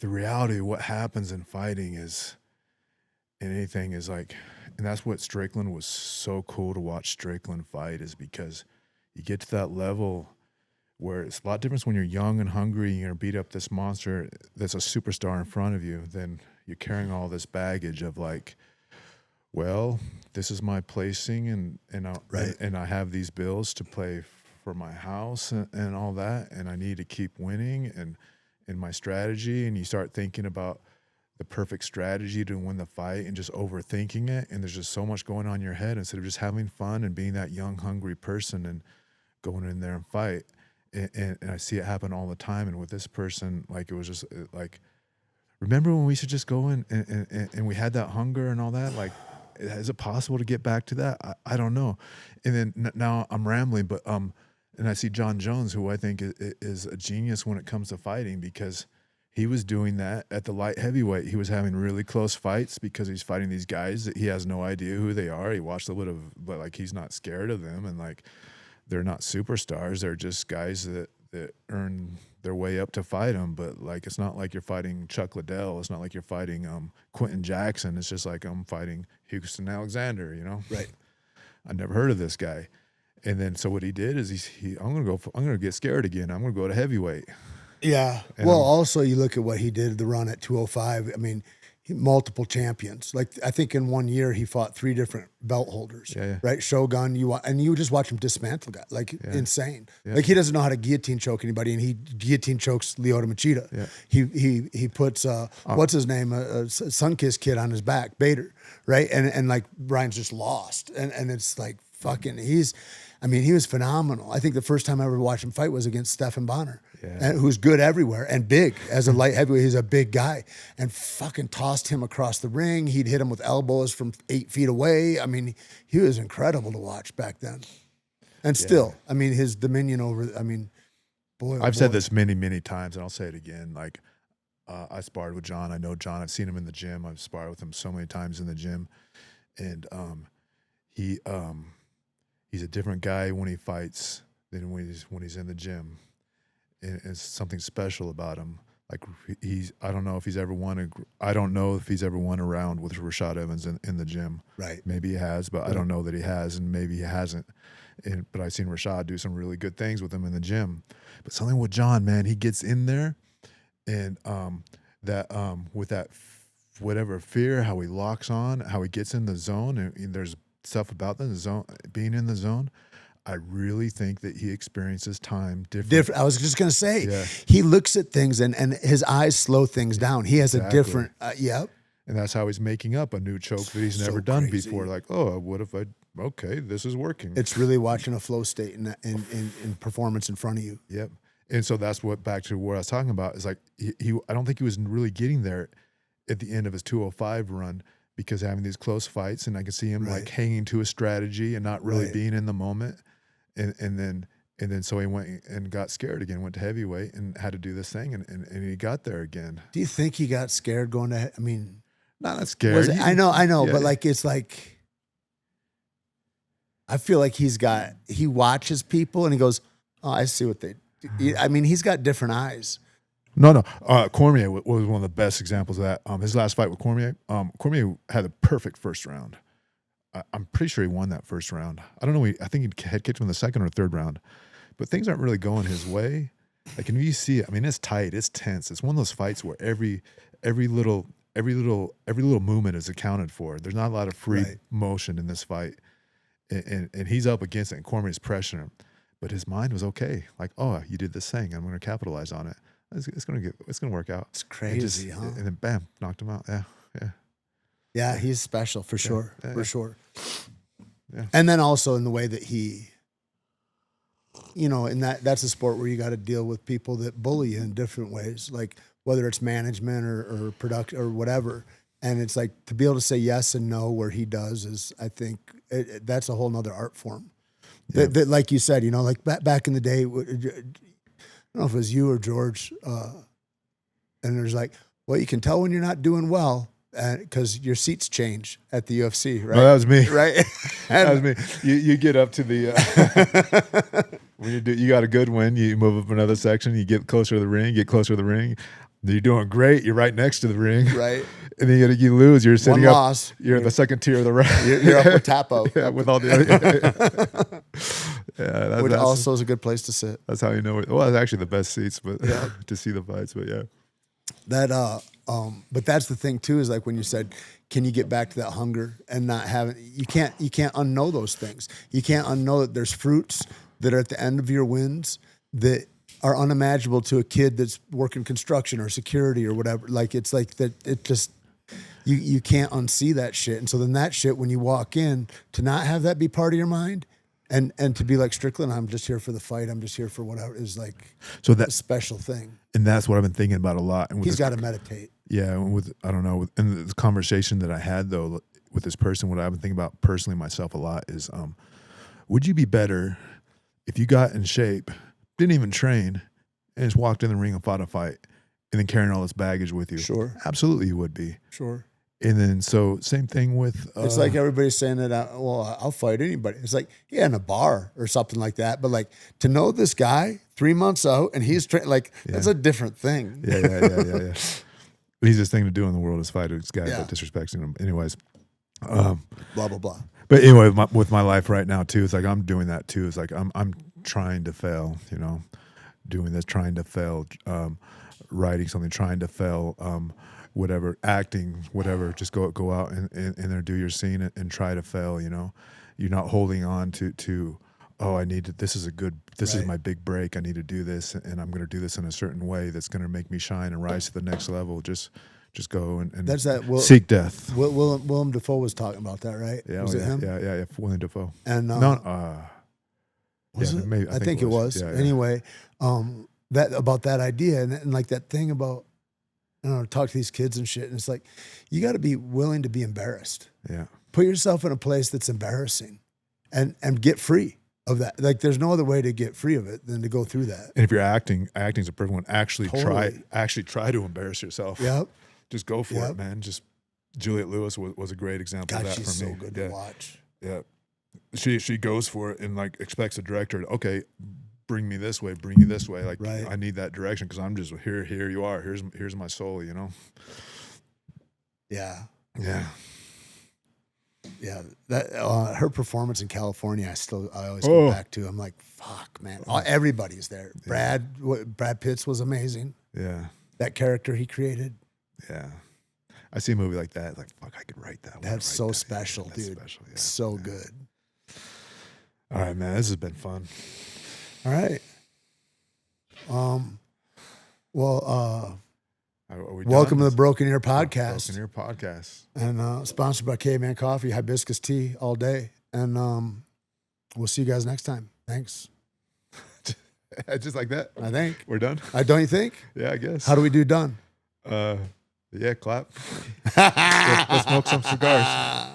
the reality of what happens in fighting is, in anything is like, and that's what Strickland was so cool to watch Strickland fight, is because you get to that level where it's a lot different when you're young and hungry, you're going to beat up this monster that's a superstar in front of you, then you're carrying all this baggage of like, well, this is my placing, and I have these bills to play for my house and all that, and I need to keep winning and my strategy, and you start thinking about the perfect strategy to win the fight and just overthinking it, and there's just so much going on in your head instead of just having fun and being that young, hungry person and going in there and fight. And I see it happen all the time. And with this person, like, it was just like, remember when we should just go in and we had that hunger and all that? Like, is it possible to get back to that? I don't know. And then now I'm rambling, but and I see John Jones, who I think is a genius when it comes to fighting, because he was doing that at the light heavyweight. He was having really close fights because he's fighting these guys that he has no idea who they are. He watched a little bit, but like, he's not scared of them, and like, they're not superstars. They're just guys that earn their way up to fight him. But like, it's not like you're fighting Chuck Liddell. It's not like you're fighting Quentin Jackson. It's just like, I'm fighting Houston Alexander, you know? Right. I never heard of this guy. And then so what he did is I'm gonna get scared again. I'm gonna go to heavyweight. Yeah. And well, also you look at what he did, the run at 205. I mean, multiple champions. Like, I think in 1 year he fought 3 different belt holders. Yeah. Right. Shogun. You just watch him dismantle guys, like, insane. Yeah. Like, he doesn't know how to guillotine choke anybody, and he guillotine chokes Lyoto Machida. Yeah. He puts what's his name, Sunkiss kid on his back, Bader. Right. And like, Brian's just lost, and it's like, fucking, he was phenomenal. I think the first time I ever watched him fight was against Stephan Bonner, who's good everywhere and big. As a light heavyweight, he's a big guy, and fucking tossed him across the ring. He'd hit him with elbows from 8 feet away. I mean, he was incredible to watch back then. And still, I mean, his dominion over, boy. I've said this many, many times, and I'll say it again. Like, I sparred with John. I know John. I've seen him in the gym. I've sparred with him so many times in the gym. And he's a different guy when he fights than when he's in the gym. And it's something special about him. Like, I don't know if he's ever won a round with Rashad Evans in the gym. Right. Maybe he has, but I don't know that he has, and maybe he hasn't. But I've seen Rashad do some really good things with him in the gym. But something with John, man, he gets in there, and with that whatever fear, how he locks on, how he gets in the zone, and there's stuff about the zone, being in the zone. I really think that he experiences time different. I was just going to say, he looks at things and his eyes slow things down. He has a different, And that's how he's making up a new choke that he's never done before. Like, oh, what if this is working. It's really watching a flow state in performance in front of you. Yep. And so that's back to what I was talking about, is like, I don't think he was really getting there at the end of his 205 run, because having these close fights, and I can see him like hanging to a strategy and not really being in the moment. And then so he went and got scared again, went to heavyweight and had to do this thing, and he got there again. Do you think he got scared going to, not scared. I know, but like, it's like, I feel like he watches people and he goes, oh, I see what they do. He's got different eyes. No. Cormier was one of the best examples of that. His last fight with Cormier, Cormier had a perfect first round. I'm pretty sure he won that first round. I don't know. I think he head kicked him in the second or third round, but things aren't really going his way. Like, and you see it. It's tight. It's tense. It's one of those fights where every little movement is accounted for. There's not a lot of free motion in this fight, and he's up against it, and Cormier's pressuring him, but his mind was okay. Like, oh, you did this thing. I'm going to capitalize on it. It's gonna work out. It's crazy, huh? And then bam, knocked him out. Yeah, he's special for sure. For sure. Yeah. And then also in the way that he, and that's a sport where you got to deal with people that bully you in different ways, like whether it's management or production or whatever. And it's like, to be able to say yes and no where he does is, I think that's a whole nother art form. Yeah. That, like you said, like back in the day, I don't know if it was you or George, and there's like, well, you can tell when you're not doing well because your seats change at the UFC, right? No, that was me. Right? That was me. You get up to the when you got a good win, you move up another section, you get closer to the ring, You're doing great. You're right next to the ring. Right. And then you lose. You're sitting One up. loss. You're in the second tier of the round. You're up with Tapo. Yeah, with all the other. Yeah, Which also is a good place to sit. That's how you know it. Well, it's actually the best seats, but to see the fights. But yeah, but that's the thing too, is like when you said, can you get back to that hunger and not having, you can't unknow those things. You can't unknow that there's fruits that are at the end of your wins that are unimaginable to a kid that's working construction or security or whatever. Like, it's like that, it just, you can't unsee that shit. And so then that shit, when you walk in, to not have that be part of your mind, and to be like, Strickland, I'm just here for the fight, I'm just here for whatever, is like a special thing. And that's what I've been thinking about a lot. And he's got to meditate. Yeah, I don't know, and the conversation that I had though with this person, what I've been thinking about personally myself a lot is, would you be better if you got in shape, didn't even train, and just walked in the ring and fought a fight, and then carrying all this baggage with you? Sure, absolutely, you would be. Sure. And then so same thing with. It's like everybody's saying that. I'll fight anybody. It's like, yeah, in a bar or something like that. But like, to know this guy 3 months out and he's that's a different thing. Yeah. The easiest thing to do in the world is fight a guy that disrespects him. Anyways, blah blah blah. But anyway, with my life right now too, it's like I'm doing that too. It's like I'm trying to fail. You know, doing this, trying to fail, writing something, trying to fail. Whatever, acting, whatever, just go out and there, do your scene and try to fail. You know, you're not holding on to I need to, this is my big break. I need to do this, and I'm going to do this in a certain way that's going to make me shine and rise to the next level. Just go and that's that. Seek death. Willem Dafoe was talking about that, right? Yeah, was it him? Yeah. Willem Dafoe. And was it? Maybe, I think it was. Yeah. Anyway, that about that idea and like that thing about, I don't know, talk to these kids and shit. And it's like, you got to be willing to be embarrassed. Yeah. Put yourself in a place that's embarrassing and get free of that. Like, there's no other way to get free of it than to go through that. And if you're acting's a perfect one. Actually try to embarrass yourself. Yep. Just go for it, man. Just Juliette Lewis was a great example of that for me. She's so good to watch. Yeah. She goes for it and like expects the director to, okay, bring me this way, bring you this way. Like, I need that direction because I'm just here you are. Here's my soul, you know? Yeah. Yeah. Yeah. That her performance in California, I always go back to. I'm like, fuck, man. Everybody's there. Brad Pitt's was amazing. Yeah. That character he created. Yeah. I see a movie like that, like, fuck, I could write that. That's so special, dude. That's special, yeah. So good. All right, man. This has been fun. All right. Welcome to the Broken Ear Podcast. Broken Ear Podcast. And sponsored by Caveman Coffee, hibiscus tea all day. And we'll see you guys next time. Thanks. Just like that? I think. We're done? Don't you think? Yeah, I guess. How do we do done? Yeah, clap. Let's smoke some cigars.